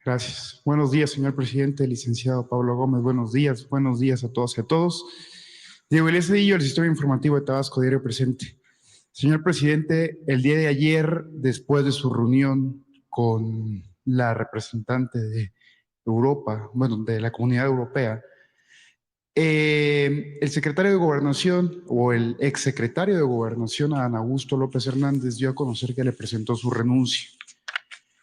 Gracias. Buenos días, señor presidente, licenciado Pablo Gómez. Buenos días a todos y a todos. Diego Elías Cedillo, el Sistema Informativo de Tabasco Diario presente. Señor presidente, el día de ayer, después de su reunión con la representante de Europa, bueno, de la Comunidad Europea, el secretario de Gobernación o el exsecretario de Gobernación, Adán Augusto López Hernández, dio a conocer que le presentó su renuncia.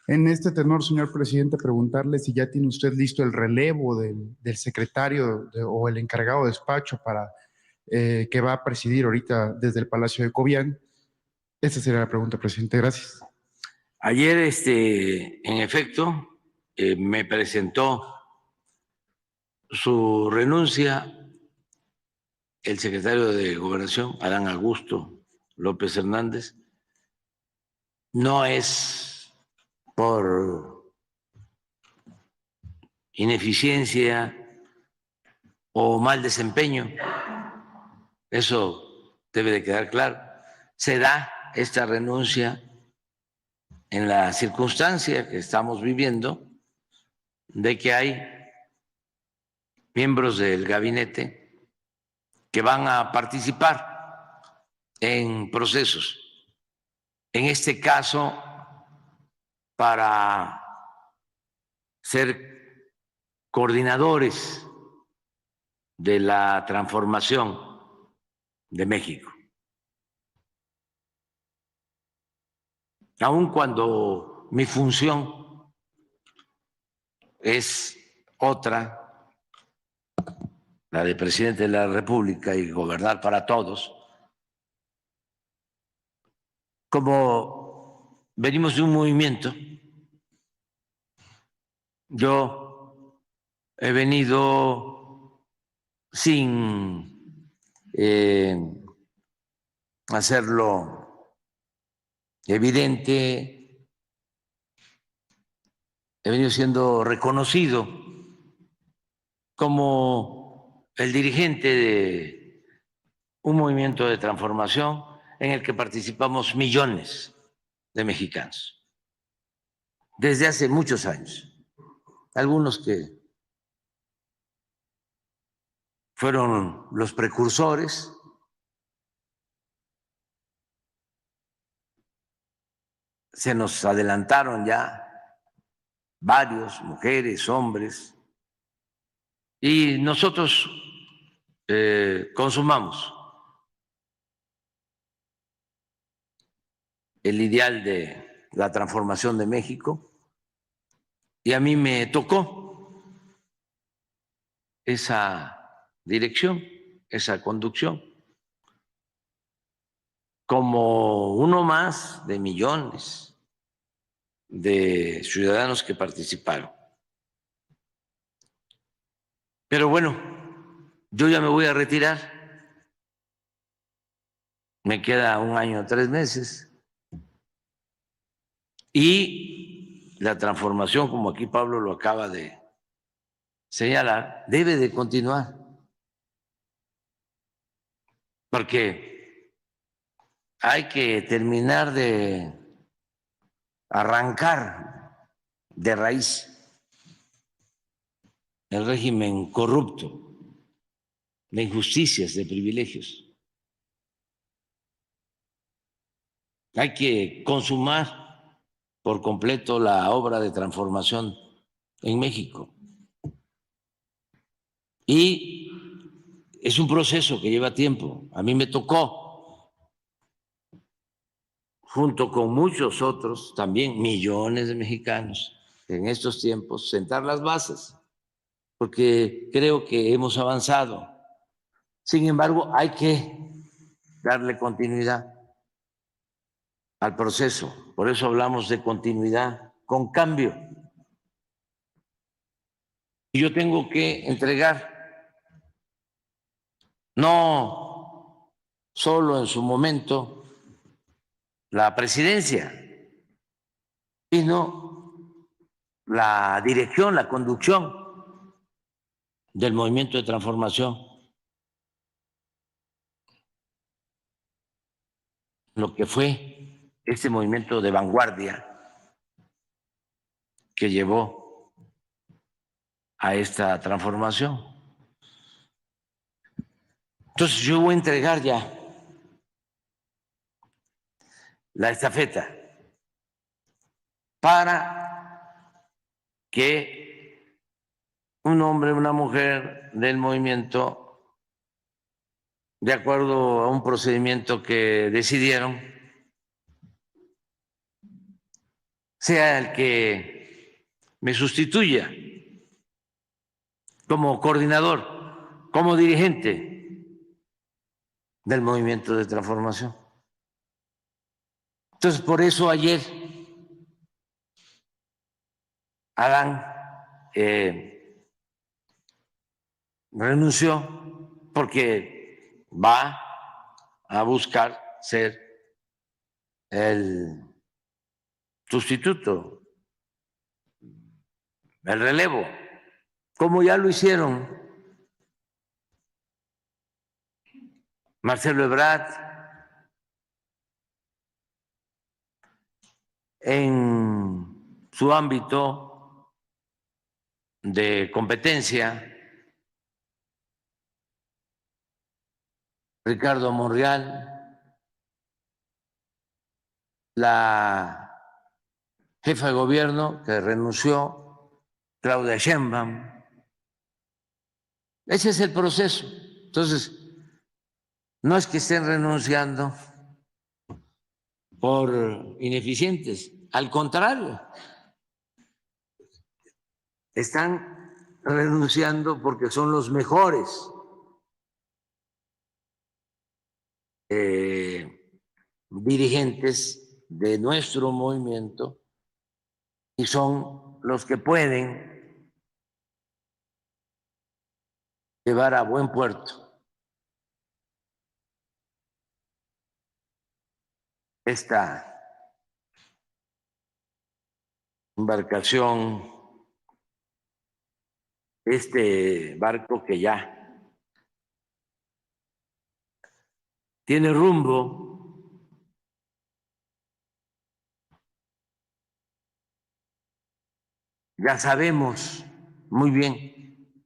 En este tenor, señor presidente, preguntarle si ya tiene usted listo el relevo del secretario o el encargado de despacho para que va a presidir ahorita desde el Palacio de Cobián. Esa sería la pregunta, presidente. Gracias. Ayer, en efecto, me presentó su renuncia el secretario de Gobernación, Adán Augusto López Hernández. No es por ineficiencia o mal desempeño, eso debe de quedar claro. Se da esta renuncia en la circunstancia que estamos viviendo de que hay miembros del gabinete que van a participar en procesos. En este caso, para ser coordinadores de la transformación de México. Aun cuando mi función es otra, la de presidente de la República y gobernar para todos, como venimos de un movimiento, yo he venido sin hacerlo evidente, he venido siendo reconocido como el dirigente de un movimiento de transformación en el que participamos millones de mexicanos desde hace muchos años. Algunos que fueron los precursores, se nos adelantaron ya varios, mujeres, hombres, y nosotros consumamos el ideal de la transformación de México, y a mí me tocó esa dirección, esa conducción, como uno más de millones de ciudadanos que participaron. Pero bueno, yo ya me voy a retirar, me queda 1 año, 3 meses, y la transformación, como aquí Pablo lo acaba de señalar, debe de continuar, porque hay que terminar de arrancar de raíz el régimen corrupto de injusticias, de privilegios. Hay que consumar por completo la obra de transformación en México. Y es un proceso que lleva tiempo. A mí me tocó, junto con muchos otros, también millones de mexicanos, en estos tiempos, sentar las bases, porque creo que hemos avanzado. Sin embargo, hay que darle continuidad al proceso. Por eso hablamos de continuidad con cambio. Y yo tengo que entregar no solo en su momento la presidencia, sino la dirección, la conducción del movimiento de transformación, lo que fue este movimiento de vanguardia que llevó a esta transformación. Entonces yo voy a entregar ya la estafeta para que un hombre, una mujer del movimiento, de acuerdo a un procedimiento que decidieron, sea el que me sustituya como coordinador, como dirigente del movimiento de transformación. Entonces, por eso ayer Adán renunció, porque va a buscar ser el sustituto, el relevo, como ya lo hicieron Marcelo Ebrard en su ámbito de competencia, Ricardo Monreal, la jefa de gobierno que renunció, Claudia Sheinbaum. Ese es el proceso. Entonces, no es que estén renunciando por ineficientes, al contrario, están renunciando porque son los mejores dirigentes de nuestro movimiento y son los que pueden llevar a buen puerto esta embarcación, este barco que ya tiene rumbo. Ya sabemos muy bien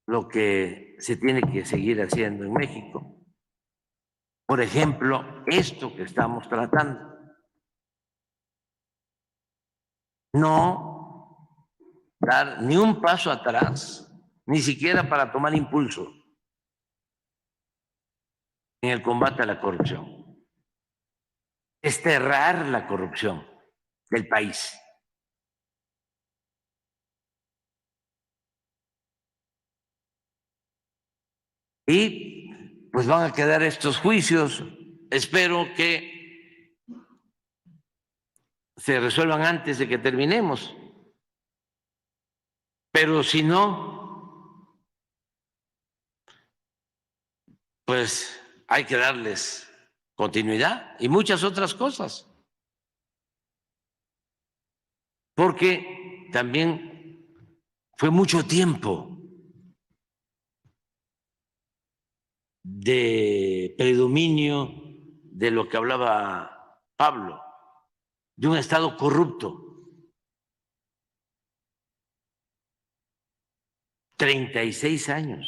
lo que se tiene que seguir haciendo en México. Por ejemplo, esto que estamos tratando. No dar ni un paso atrás, ni siquiera para tomar impulso en el combate a la corrupción. Desterrar la corrupción del país. Y pues van a quedar estos juicios. Espero que se resuelvan antes de que terminemos. Pero si no, pues hay que darles continuidad y muchas otras cosas. Porque también fue mucho tiempo de predominio de lo que hablaba Pablo, de un Estado corrupto. 36 años.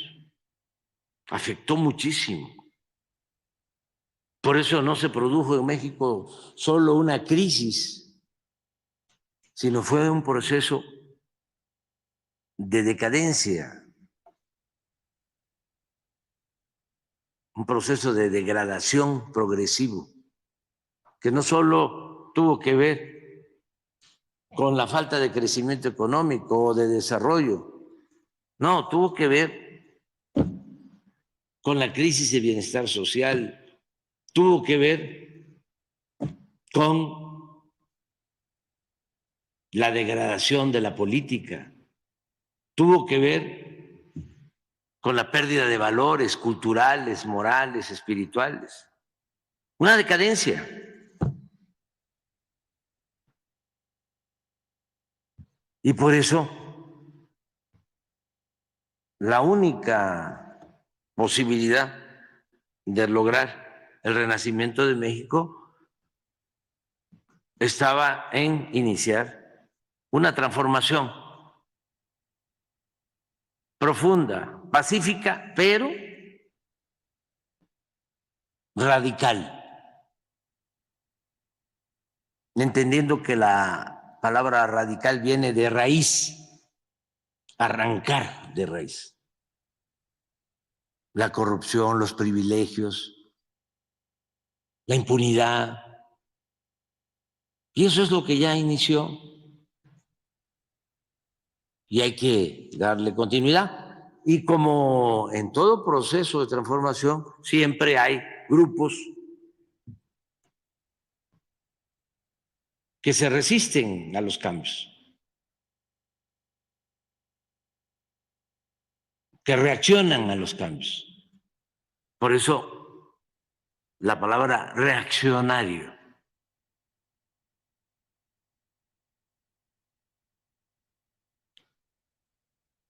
Afectó muchísimo. Por eso no se produjo en México solo una crisis, sino fue un proceso de decadencia, un proceso de degradación progresivo, que no solo tuvo que ver con la falta de crecimiento económico o de desarrollo, no, tuvo que ver con la crisis de bienestar social, tuvo que ver con la degradación de la política, tuvo que ver con la pérdida de valores culturales, morales, espirituales, una decadencia. Y por eso la única posibilidad de lograr el renacimiento de México estaba en iniciar una transformación profunda, pacífica, pero radical, entendiendo que la palabra radical viene de raíz, arrancar de raíz. La corrupción, los privilegios, la impunidad. Y eso es lo que ya inició. Y hay que darle continuidad. Y como en todo proceso de transformación, siempre hay grupos que se resisten a los cambios, que reaccionan a los cambios. Por eso la palabra reaccionario.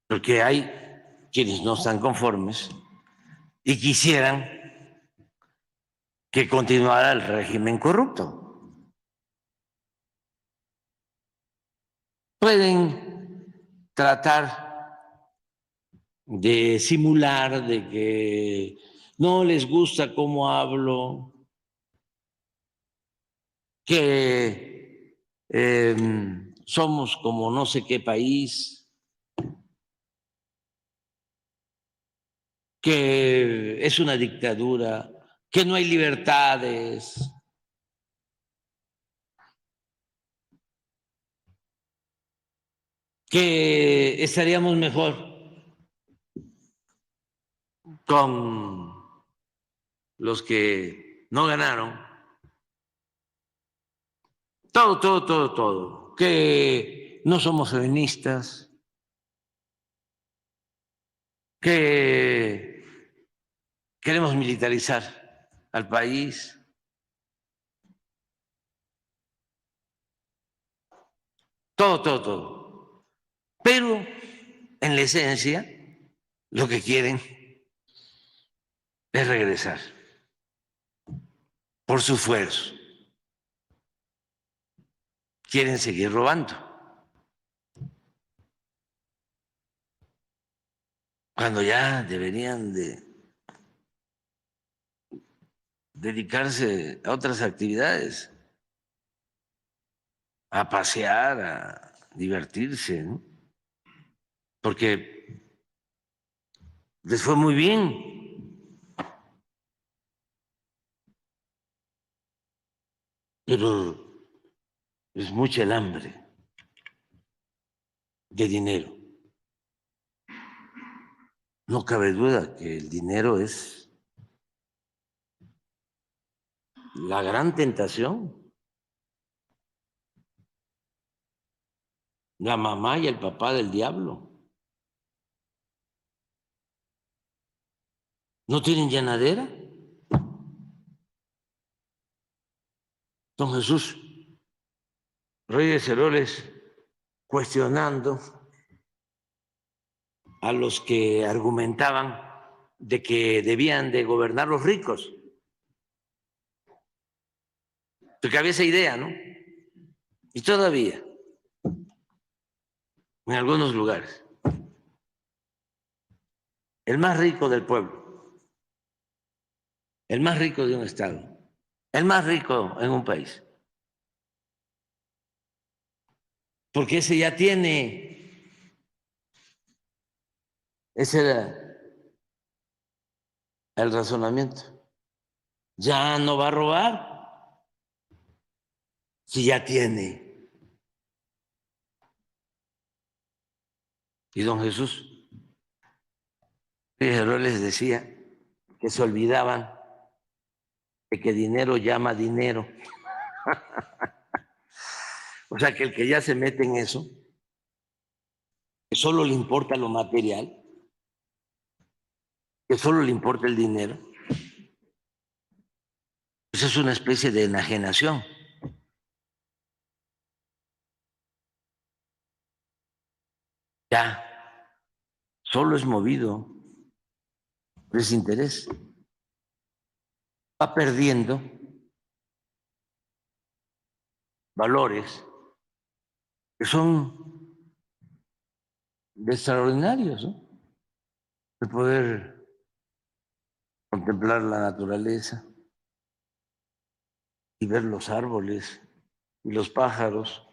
Porque hay quienes no están conformes y quisieran que continuara el régimen corrupto. Pueden tratar de simular de que no les gusta cómo hablo, que somos como no sé qué país, que es una dictadura, que no hay libertades. Que estaríamos mejor con los que no ganaron. Todo. Que no somos feministas, que queremos militarizar al país. Todo. Pero en la esencia lo que quieren es regresar por su esfuerzo. Quieren seguir robando. Cuando ya deberían de dedicarse a otras actividades, a pasear, a divertirse, ¿no? Porque les fue muy bien, pero es mucha el hambre de dinero. No cabe duda que el dinero es la gran tentación, la mamá y el papá del diablo. ¿No tienen llenadera? Don Jesús Reyes Heroles cuestionando a los que argumentaban de que debían de gobernar los ricos. Porque había esa idea, ¿no? Y todavía, en algunos lugares, el más rico del pueblo, el más rico de un estado, el más rico en un país. Porque ese ya tiene, ese era el razonamiento. Ya no va a robar si ya tiene. Y don Jesús Figueroa les decía que se olvidaban de que dinero llama dinero. O sea, que el que ya se mete en eso, que solo le importa lo material, que solo le importa el dinero, pues es una especie de enajenación. Ya, solo es movido por ese interés. Va perdiendo valores que son extraordinarios, ¿no? de poder contemplar la naturaleza y ver los árboles y los pájaros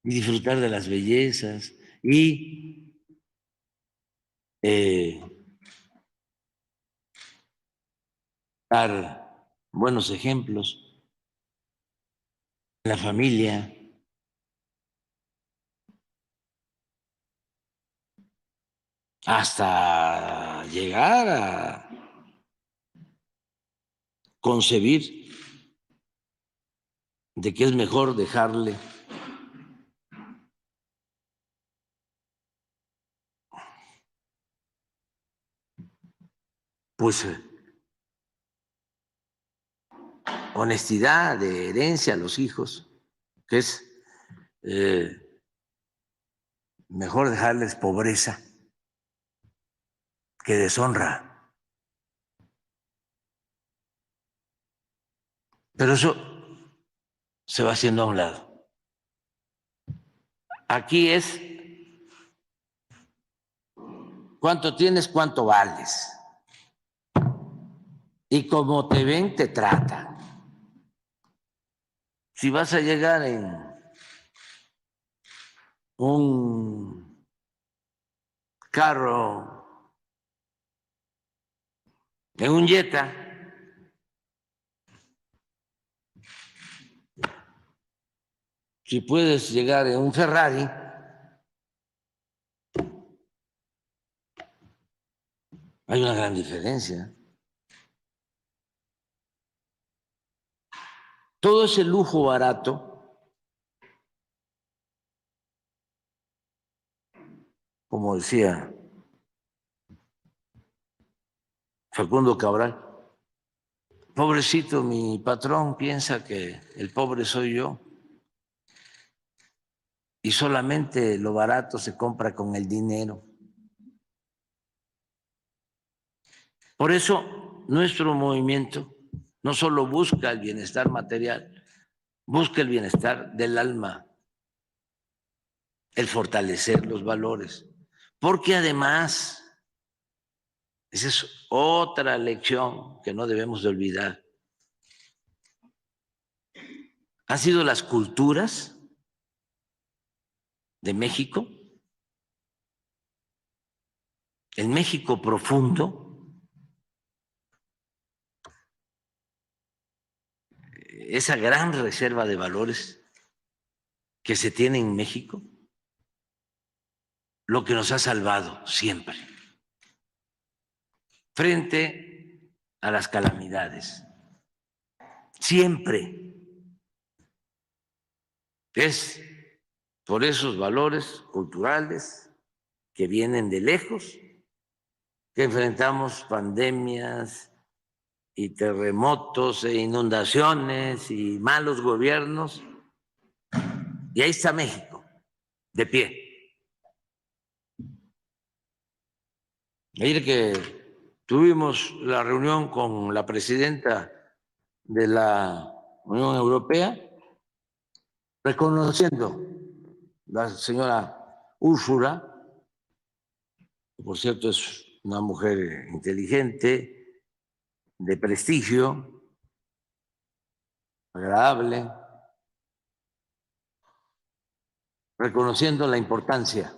y disfrutar de las bellezas y dar buenos ejemplos en la familia, hasta llegar a concebir de que es mejor dejarle pues honestidad de herencia a los hijos, que es mejor dejarles pobreza que deshonra. Pero eso se va haciendo a un lado. Aquí es cuánto tienes, cuánto vales. Y como te ven, te tratan. Si vas a llegar en un carro, en un Jetta, si puedes llegar en un Ferrari, hay una gran diferencia. Todo ese lujo barato, como decía Facundo Cabral, pobrecito, mi patrón piensa que el pobre soy yo y solamente lo barato se compra con el dinero. Por eso nuestro movimiento no solo busca el bienestar material, busca el bienestar del alma, el fortalecer los valores, porque además, esa es otra lección que no debemos de olvidar, han sido las culturas de México, el México profundo, esa gran reserva de valores que se tiene en México, lo que nos ha salvado siempre frente a las calamidades. Siempre es por esos valores culturales que vienen de lejos que enfrentamos pandemias y terremotos e inundaciones y malos gobiernos. Y ahí está México, de pie. Ayer que tuvimos la reunión con la presidenta de la Unión Europea, reconociendo la señora Úrsula, que por cierto es una mujer inteligente, de prestigio, agradable, reconociendo la importancia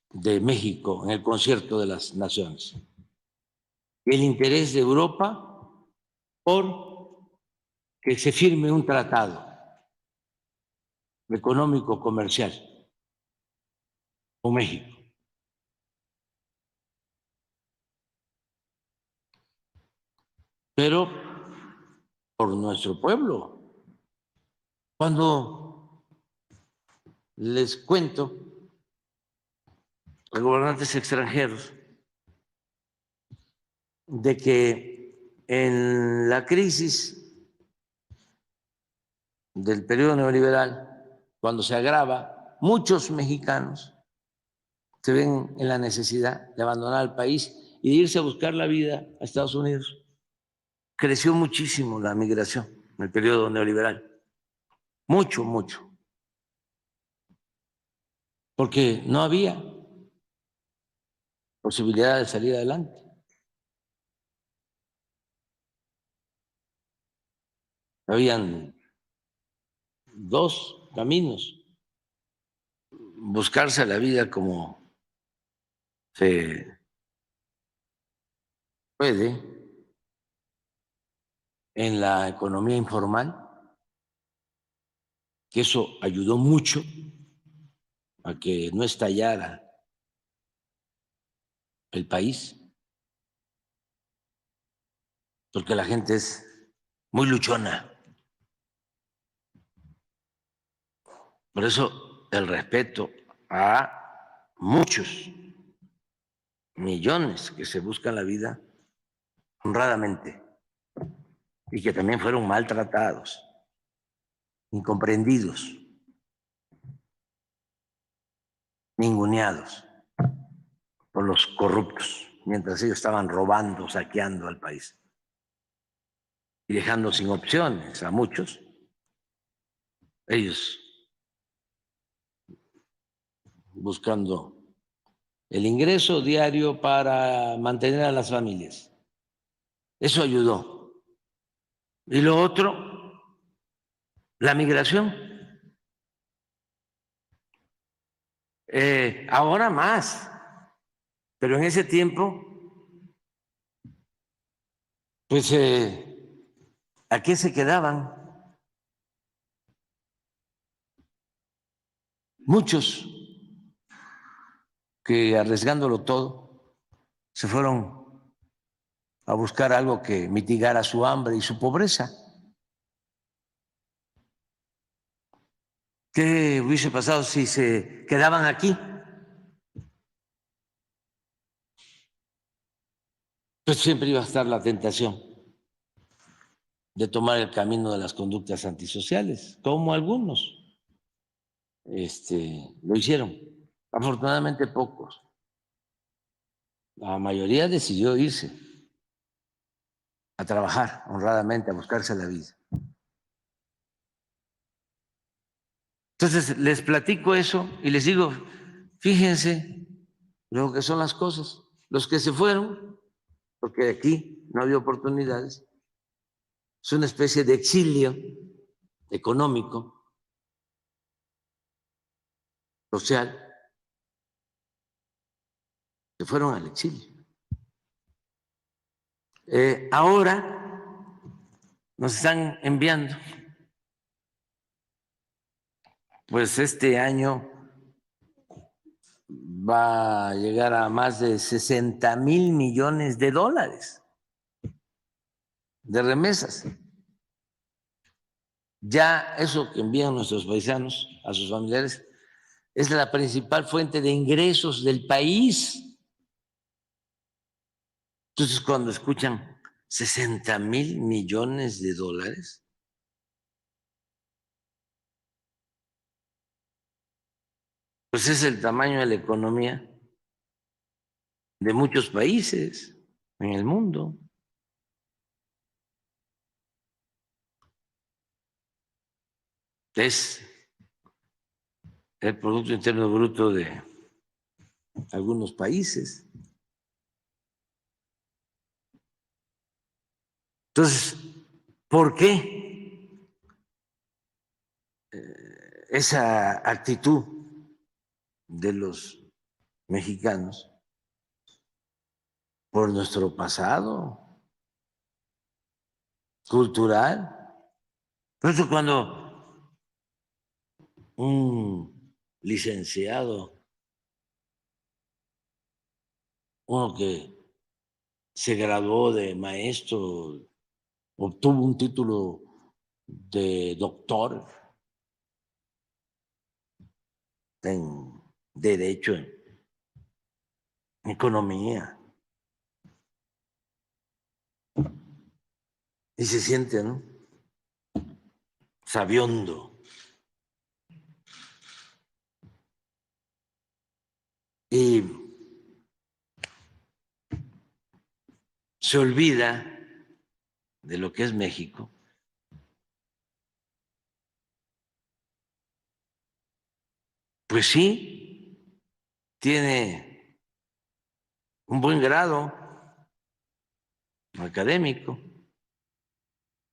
de México en el concierto de las naciones, el interés de Europa por que se firme un tratado económico comercial con México. Pero por nuestro pueblo. Cuando les cuento a gobernantes extranjeros de que en la crisis del periodo neoliberal, cuando se agrava, muchos mexicanos se ven en la necesidad de abandonar el país y de irse a buscar la vida a Estados Unidos. Creció muchísimo la migración en el periodo neoliberal. Mucho, mucho. porque no había posibilidad de salir adelante. Habían dos caminos: buscarse la vida como se puede en la economía informal, que eso ayudó mucho a que no estallara el país, porque la gente es muy luchona. Por eso el respeto a muchos millones que se buscan la vida honradamente y que también fueron maltratados, incomprendidos, ninguneados por los corruptos, mientras ellos estaban robando, saqueando al país y dejando sin opciones a muchos. Ellos buscando el ingreso diario para mantener a las familias. Eso ayudó. Y lo otro, la migración. Ahora más, pero en ese tiempo, pues, ¿a qué se quedaban? Muchos que arriesgándolo todo se fueron a buscar algo que mitigara su hambre y su pobreza. ¿Qué hubiese pasado si se quedaban aquí? Pues siempre iba a estar la tentación de tomar el camino de las conductas antisociales, como algunos lo hicieron. Afortunadamente pocos. La mayoría decidió irse a trabajar honradamente, a buscarse la vida. Entonces les platico eso y les digo, fíjense lo que son las cosas. Los que se fueron, porque aquí no había oportunidades, es una especie de exilio económico, social, que fueron al exilio. Ahora nos están enviando, pues este año va a llegar a más de 60,000 millones de dólares de remesas. Ya eso que envían nuestros paisanos a sus familiares es la principal fuente de ingresos del país. Entonces, cuando escuchan 60,000 millones de dólares, pues es el tamaño de la economía de muchos países en el mundo. Es el Producto Interno Bruto de algunos países. Entonces, ¿por qué esa actitud de los mexicanos? Por nuestro pasado cultural. Por eso cuando un licenciado, uno que se graduó de maestro, obtuvo un título de doctor en derecho, en economía, y se siente, ¿no?, sabiondo. Y se olvida de lo que es México. Pues sí, tiene un buen grado académico,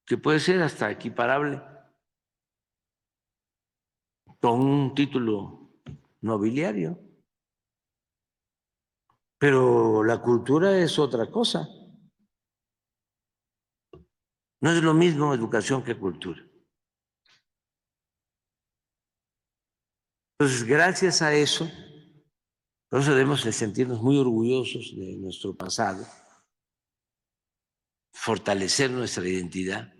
que puede ser hasta equiparable con un título nobiliario. Pero la cultura es otra cosa. No es lo mismo educación que cultura. Entonces, gracias a eso, nosotros debemos de sentirnos muy orgullosos de nuestro pasado, fortalecer nuestra identidad.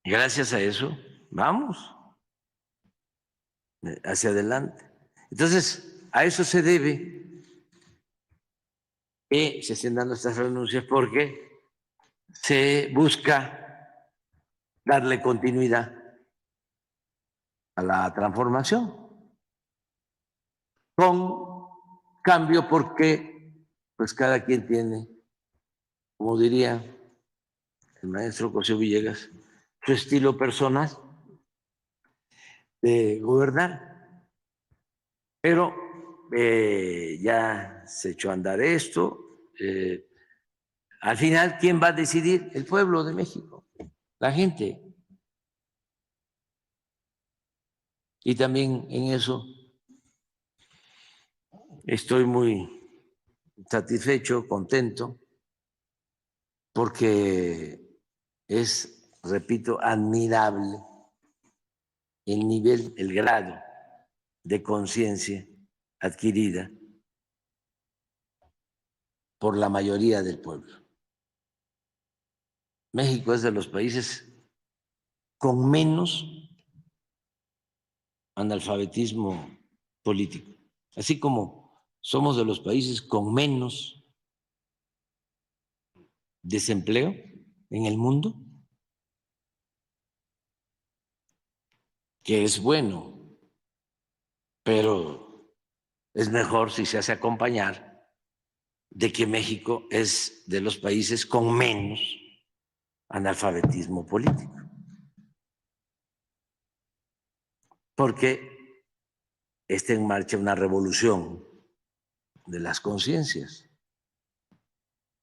Gracias a eso, vamos hacia adelante. Entonces, a eso se debe que se estén dando estas renuncias, porque se busca darle continuidad a la transformación con cambio, porque pues cada quien tiene, como diría el maestro José Villegas, su estilo personal de gobernar. Pero ya se echó a andar esto. Al final, ¿quién va a decidir? El pueblo de México, la gente. Y también en eso estoy muy satisfecho, contento, porque es, repito, admirable el nivel, el grado de conciencia adquirida por la mayoría del pueblo. México es de los países con menos analfabetismo político, así como somos de los países con menos desempleo en el mundo, que es bueno, pero es mejor si se hace acompañar de que México es de los países con menos analfabetismo político, porque está en marcha una revolución de las conciencias,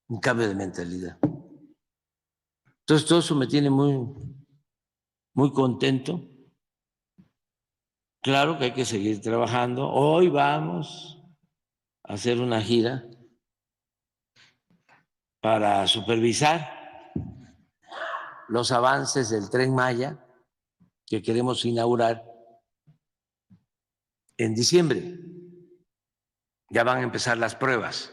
un cambio de mentalidad. Entonces, todo eso me tiene muy contento. Claro que hay que seguir trabajando. Hoy vamos a hacer una gira para supervisar los avances del Tren Maya que queremos inaugurar en diciembre. Ya van a empezar las pruebas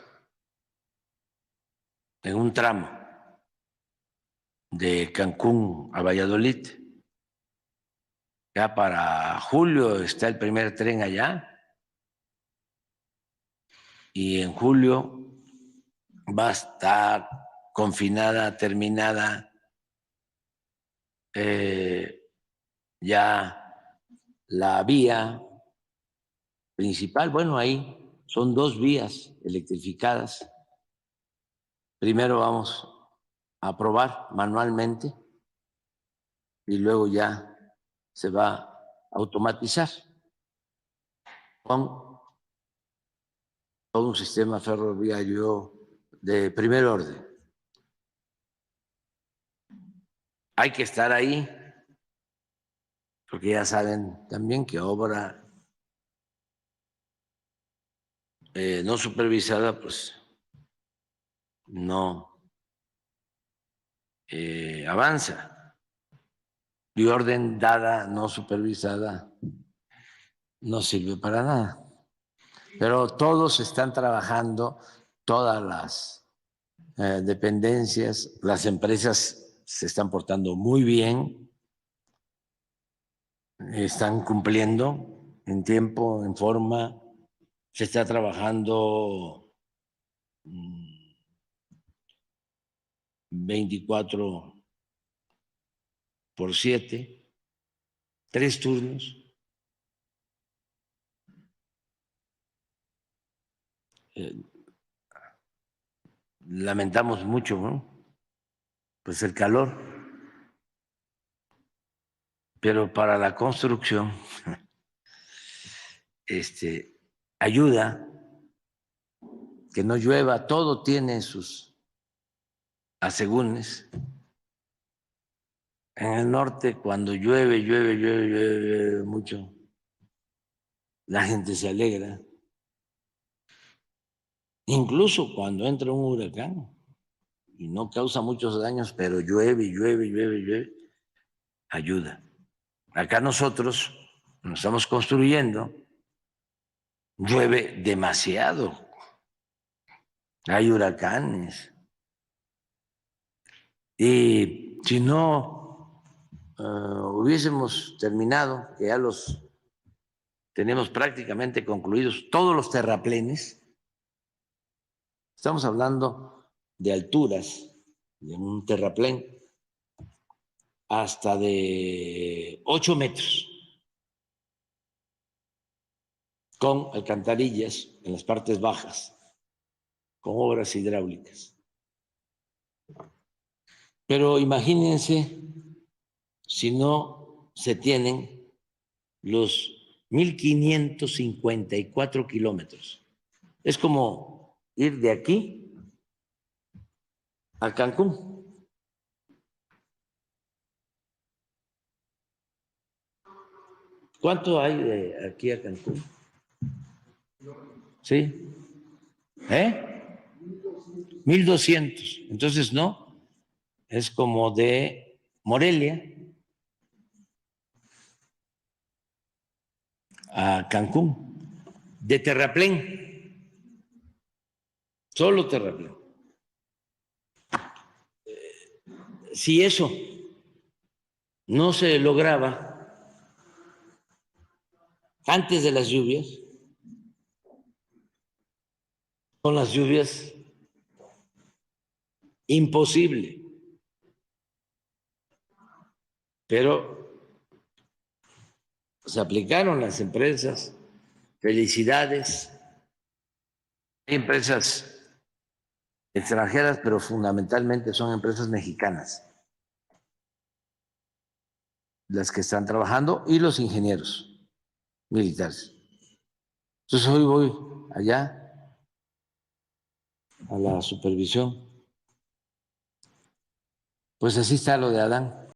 en un tramo de Cancún a Valladolid. Ya para julio está el primer tren allá, y en julio va a estar confinada, terminada ya la vía principal. Bueno, ahí son 2 vías electrificadas. Primero vamos a probar manualmente y luego ya se va a automatizar con todo un sistema ferroviario de primer orden. Hay que estar ahí, porque ya saben también que obra no supervisada, pues no avanza. Y orden dada, no supervisada, no sirve para nada. Pero todos están trabajando, todas las dependencias, las empresas se están portando muy bien, están cumpliendo en tiempo, en forma, se está trabajando 24/7, 3 turnos. Lamentamos mucho, ¿no? Pues el calor. pero para la construcción ayuda que no llueva, todo tiene sus asegúnes. En el norte, cuando llueve mucho, la gente se alegra. Incluso cuando entra un huracán y no causa muchos daños, pero llueve, ayuda. Acá nosotros nos estamos construyendo, llueve demasiado, hay huracanes. Y si no hubiésemos terminado, que ya los tenemos prácticamente concluidos, todos los terraplenes, estamos hablando de alturas, de un terraplén hasta de 8 metros, con alcantarillas en las partes bajas, con obras hidráulicas. Pero imagínense si no se tienen los 1.554 kilómetros. Es como ir de aquí a Cancún. ¿Cuánto hay de aquí a Cancún? ¿Sí? 1.200. Entonces, no, es como de Morelia a Cancún, de terraplén, solo terraplén. Si eso no se lograba antes de las lluvias, con las lluvias, imposible. Pero se aplicaron las empresas, felicidades, hay empresas extranjeras, pero fundamentalmente son empresas mexicanas las que están trabajando y los ingenieros militares. Entonces hoy voy allá a la supervisión. Pues así está lo de Adán.